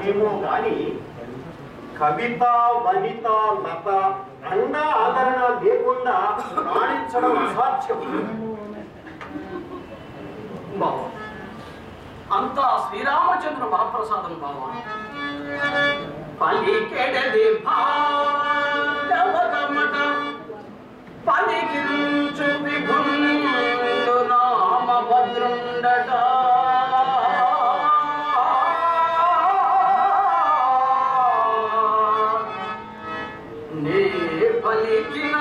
ఏమో గాని కవిత వనిత లత అండ ఆదరణ లేకుండా రాణించడం అసాధ్యం. బావా, అంతా శ్రీరామచంద్ర వరప్రసాదం బావా. పలికెడది భాగవతమట పలికించు విభుండు రామభద్రుండట. నే పలికిన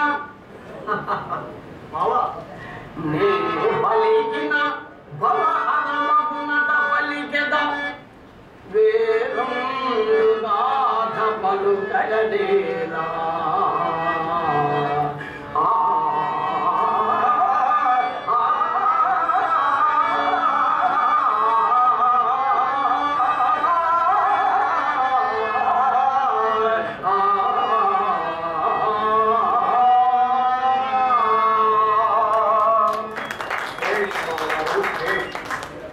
బావా, నే పలికిన భవహరమగునట పలికెద వేరండు నాథ పలుకగడేరా.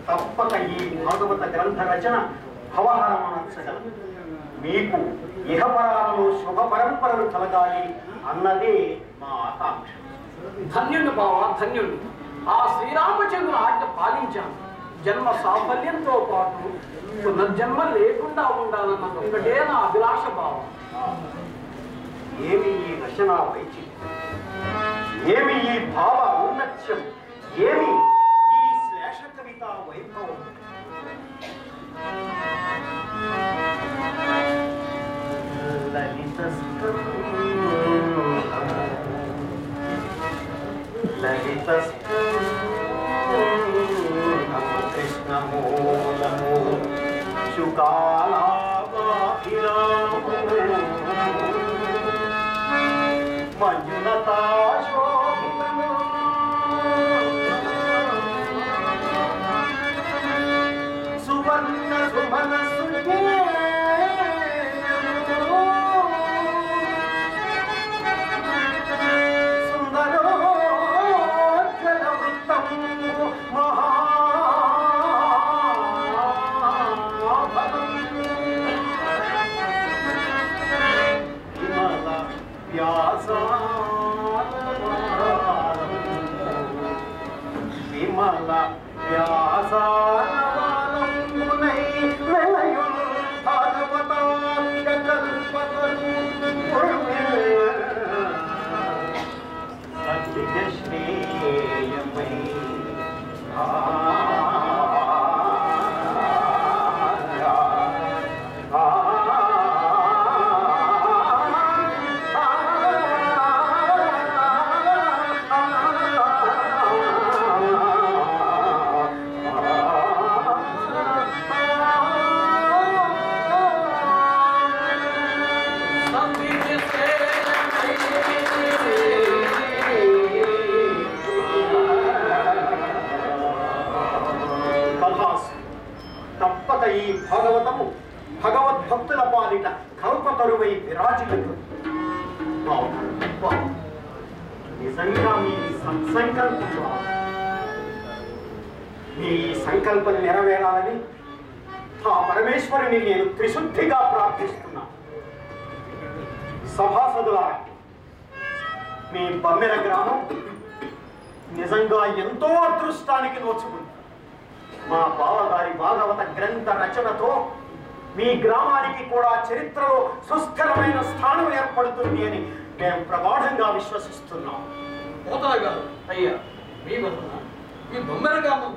తప్పక ఈ భాగవత గ్రంథ రచన భవహరమనర్చగలదు. మీకు ఇహపరాలలో శుభ పరంపరలు కలగాలి అన్నదే మా ఆకాంక్ష. ధన్యుడు బావా, ధన్యుడు. ఆ శ్రీరామచంద్ర ఆజ్ఞ పాలించాను. జన్మ సాఫల్యంతో పాటు పునర్జన్మ లేకుండా ఉండాలన్నది ఒకటే నా అభిలాష బావా. ఏమి ఈ రచనా వైచిత్యం, ఏమి ఈ భావ ఔన్నత్యం, ఏమి ఈ శ్లేష కవిత వైభవం. కృష్ణమూలము శుకాలాభిరాము మంజులతాశోభితము సువర్ణ సుమన సుందరోజ్వల వృత్తం మహాభవం విమల విమల వ్యాసాలమునై వెలయున్ భాగవతాఖ్య కల్పతరు సత్యశ్రేయమై తప్పక ఈ భాగవతము భగవద్భక్తుల పాలిట కల్పతరువై విరాజిల్లుతుంది. నిజంగా మీ సత్సంకల్పం, మీ సంకల్పం నెరవేరాలని ఆ పరమేశ్వరుని నేను త్రిశుద్ధిగా ప్రార్థిస్తున్నా. సభాసదులారా, మీ బమ్మెర గ్రామం నిజంగా ఎంతో అదృష్టానికి నోచుకుంది. మా బావగారి భాగవత గ్రంథ రచనతో మీ గ్రామానికి కూడా చరిత్రలో సుస్థిరమైన స్థానం ఏర్పడుతుంది అని మేము ప్రగాఢంగా విశ్వసిస్తున్నాం. పోతన గారు, అయ్యా, మీ వలన ఈ బొమ్మెర గ్రామం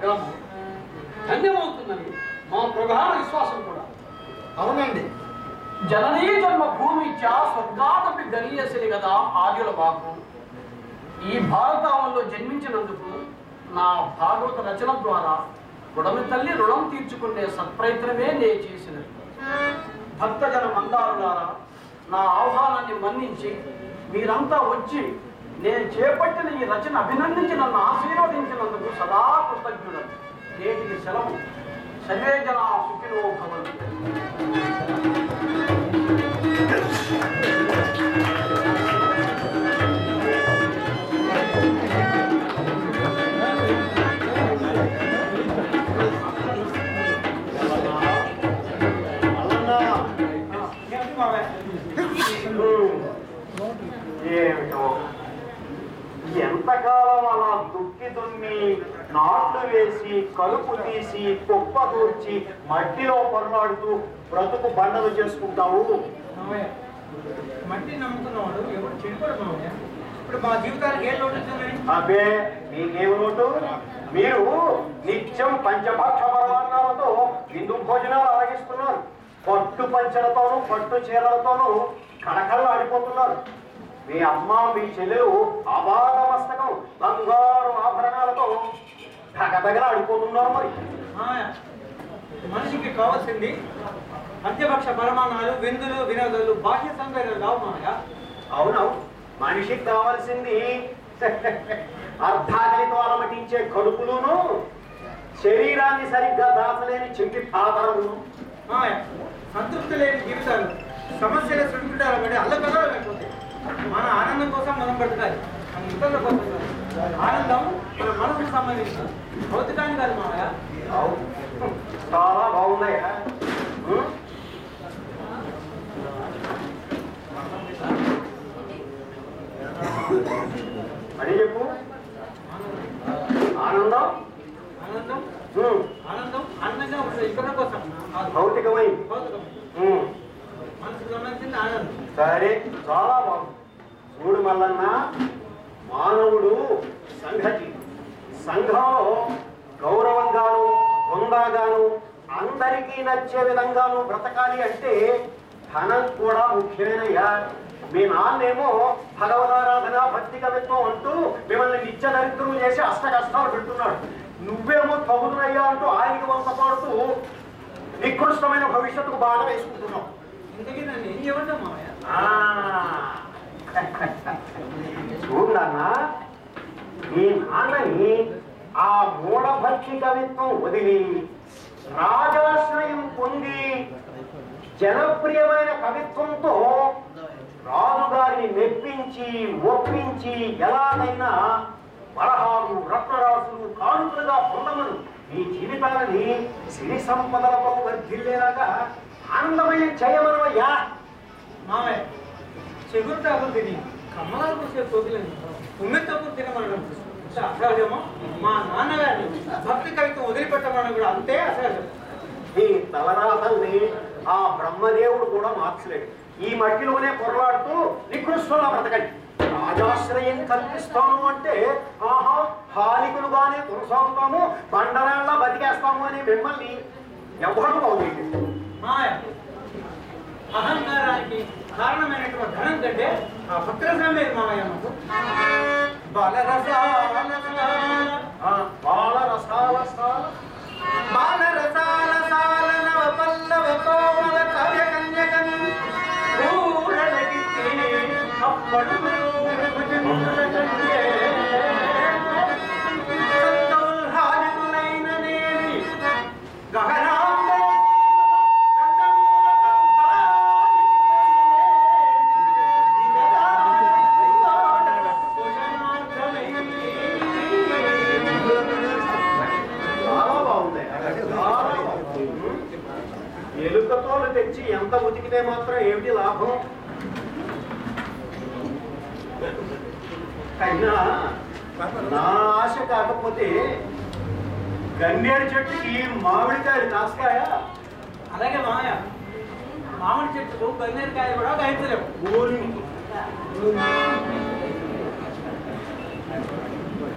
ధన్యమవుతుందని మా ప్రగాఢ విశ్వాసం కూడా. అవునండి. జననీ జన్మ భూమి స్వర్గాదపి గణీయసిని కదా ఆర్యుల వాకు. ఈ భారతావనంలో జన్మించినందుకు నా భాగవత రచన ద్వారా గుడమి తల్లి రుణం తీర్చుకునే సత్ప్రయత్నమే నేను చేసినది. భక్తజన మందారులారా, నా ఆహ్వానాన్ని మన్నించి మీరంతా వచ్చి నేను చేపట్టిన ఈ రచన అభినందించి నన్ను ఆశీర్వదించినందుకు సదా కృతజ్ఞులను. నేటికి సెలవు. సర్వే జనా సుఖినో భవంతు. అలనా ఏమిటో ఎంతకాలం అలా దుక్కి దున్ని నాట్లు వేసి కలుపు తీసి కుప్ప దూర్చి మట్టిలో పొరలాడుతూ బ్రతుకు బండలు చేసుకుంటావు. మట్టి నమ్ముకున్నవాడు ఎవరు చెడిపోడు మామయ్య. ఇప్పుడు మా జీవితానికి ఏం లోటు వచ్చిందని? అబ్బే మీకేమి లోటు? మీరు నిత్యం పంచభక్ష పరమాన్నాలతో విందు భోజనాలు అరగిస్తున్నారు. పట్టు పంచలతోనూ పట్టు చీరలతోనూ కళకళలు ఆడిపోతున్నారు. మీ అమ్మ మీ చెల్లెలు అబాధ మస్తకం బంగారు ఆభరణాలతో ధగధగల ఆడిపోతున్నారు. మరి మామయ్య, మనిషికి కావాల్సింది పంచభక్ష పరమాణాలు, విందులు, వినోదాలు, బాహ్య సౌందర్యాలు కావు మామయ్య. అవునవును, మనిషికి కావాల్సింది అర్ధాకలితో అలమటించే కడుపులును, శరీరాన్ని సరిగ్గా దాచలేని చెంటి పాదరమును. మామయ్య, సంతృప్తి లేని జీవితాలు సమస్యల సుడిగుండాలు పడి అల్లకల్లా లేకపోతే మన ఆనందం కోసం మనం బ్రతకాలి, మన ఇతరుల కోసం కాదు. ఆనందం మన మనసుకు సంబంధించిన భౌతికాన్ని కాదు మామయ్య. అవును, చాలా బాగున్నాయా? అని చెప్పు. ఆనందం ఆనందం ఆనందం ఆనందంగా ఉంటుంది ఇతరుల కోసం, భౌతికమై భౌతికం మనసుకు సంబంధించిన ఆనందం. సరే, చాలా బాగుంది. చూడు మల్లన్న, మానవుడు సంఘటి. సంఘంలో గౌరవంగాను హుందాగాను అందరికీ నచ్చే విధంగాను బ్రతకాలి అంటే ధనం కూడా ముఖ్యమేనయ్యా. మీ నాన్నేమో భగవదారాధన భక్తి కవిత్వం అంటూ మిమ్మల్ని నిత్య దరిద్రులు చేసి అష్ట కష్టాలు పెడుతున్నాడు. నువ్వేమో తగుదునయ్యా అంటూ ఆయనకి వంత పాడుతూ నికృష్టమైన భవిష్యత్తుకు బాట వేసుకుంటున్నావు. ఇంతకీ నన్ను ఏం చేయమంటావు మామయ్య? చూడన్నా, మీ నాన్నని ఆ మూఢభక్తి కవిత్వం వదిలి రాజాశ్రయం పొంది జనప్రియమైన కవిత్వంతో రాజుగారిని మెప్పించి ఒప్పించి ఎలాగైనా వరహాలు రత్నరాసులు కానుకలుగా పొందమను. మీ జీవితాలని సిరి సంపదలతో వర్ధిల్లేలాగా ఆనందమయం చేయమనవయ్యా. మామయ్య, చెగురుటాకులు తిని కమ్మలాలు పూసే కోకిలని ఉమ్మెత్తకులు తినమనడం అసహజమో, మా నాన్నగారిని భక్తి కవిత్వం వదిలిపెట్టమని కూడా అంతే అసహజం. మీ తలరాతల్ని ఆ బ్రహ్మదేవుడు కూడా మార్చలేడు. ఈ మట్టిలోనే పొరలాడుతూ నికృష్టంగా బ్రతకండి. రాజాశ్రయం కల్పిస్తాము అంటే ఆహా హాలికులుగానే కొనసాగుతాము, బండరాళ్ళ బతికేస్తాము అని మిమ్మల్ని ఎవరు బాగుంది. మాయ, అహంకారానికి కారణమైనటువంటి ధనం కంటే ఆ భక్తుల మామయ్య మాకు ఎలుకతోలు తెచ్చి ఎంత ఉతికితే మాత్రం ఏమిటి లాభం? అయినా నా ఆశ కాకపోతే గన్నేరు చెట్టుకి మామిడికాయలు కాస్తాయా? అలాగే మామయ్య, మామిడి చెట్టుకు గన్నేరుకాయలు కూడా కాయించలేవు. ఊరి